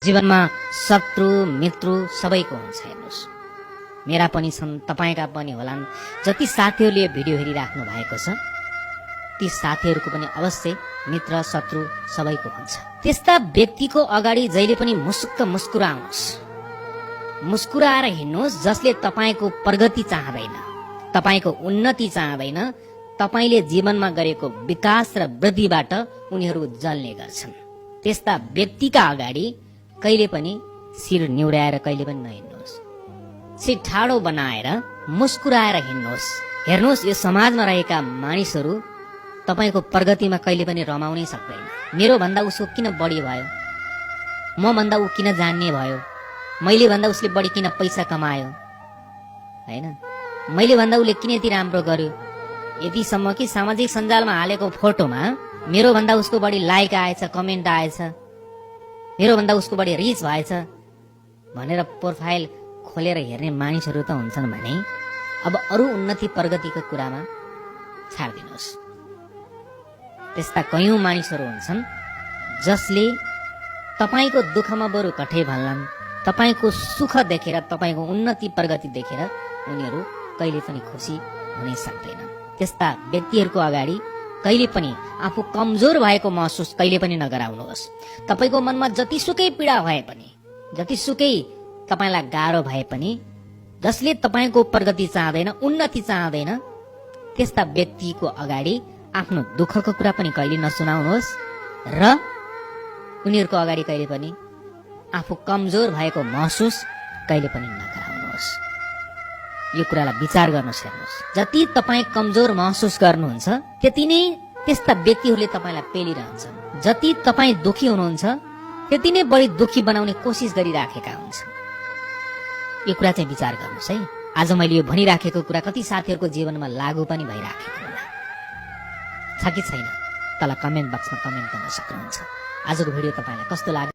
जीवनमा शत्रु मित्र सबैको हुन्छ। हेर्नुहोस्, मेरा पनि छन्, तपाईका पनि होलान्। जति साथीहरूले यो भिडियो हेरिराख्नु भएको छ ती साथीहरूको पनि अवश्य मित्र शत्रु सबैको हुन्छ। त्यस्ता व्यक्तिको अगाडि जहिले पनि मुस्क मुस्कुराउनुहोस्, मुस्कुराएर हिँड्नुहोस् जसले तपाईको प्रगति चाहदैन, तपाईको उन्नति चाहदैन। तपाईले जीवनमा गरेको विकास र वृद्धिबाट उनीहरू जल्ने गर्छन्। त्यस्ता व्यक्तिका अगाडि कहिले पनि शिर निउराएर कहिले पनि नहिँड्नुहोस्। शिर ठाडो बनाएर मुस्कुराएर हिँड्नुहोस्। हेर्नुहोस्, यो समाजमा रहेका मानिसहरू तपाईको प्रगतिमा कहिले पनि रमाउनै सक्दैन। मेरो भन्दा उसको किन बढी भयो, म भन्दा ऊ किन जान्ने भयो, मैले भन्दा उसले बढी किन पैसा कमायो, हैन, मैले भन्दा उसले किन यति राम्रो गर्यो। यतिसम्म कि सामाजिक सञ्जालमा हालेको फोटोमा मेरो भन्दा उसको बढी लाइक आएछ, कमेन्ट आएछ, मेरो भन्दा उसको बढी रिच भएछ भनेर प्रोफाइल खोलेर हेर्ने मानिसहरू त हुन्छन् भने अब अरू उन्नति प्रगतिको कुरामा छाड्दिनुहोस्। त्यस्ता कयौं मानिसहरू हुन्छन् जसले तपाईको दुःखमा बरु कठै भन्छन्, तपाईको सुख देखेर, तपाईको उन्नति प्रगति देखेर उनीहरू कहिले पनि खुसी हुनै सक्दैनन्। त्यस्ता व्यक्तिहरूको अगाडि कहिले पनि आफू कमजोर भएको महसुस कहिले पनि नगराउनुहोस्। तपाईको मनमा जतिसुकै पीडा भए पनि, जतिसुकै तपाईलाई गाह्रो भए पनि, जसले तपाईको प्रगति चाहदैन, उन्नति चाहदैन, त्यस्ता व्यक्तिको अगाडि आफ्नो दुःखको कुरा पनि कहिले नसुनाउनुहोस् र उनीहरूको अगाडि कहिले पनि आफू कमजोर भएको महसुस कहिले पनि नगराउनुहोस्। यो कुरालाई विचार गर्नुहोस्। हेर्नुहोस्, जति तपाईँ कमजोर महसुस गर्नुहुन्छ त्यति नै त्यस्ता व्यक्तिहरूले तपाईलाई पेलिरहन्छन्। जति तपाईँ दुखी हुनुहुन्छ त्यति नै बढी दुखी बनाउने कोसिस गरिराखेका हुन्छन्। यो कुरा चाहिँ विचार गर्नुहोस् है। आज मैले यो भनिराखेको कुरा कति साथीहरूको जीवनमा लागू पनि भइराखेको होला, छ कि छैन? तल कमेन्ट बक्समा कमेन्ट गर्न सक्नुहुन्छ। आजको भिडियो तपाईलाई कस्तो लाग्यो?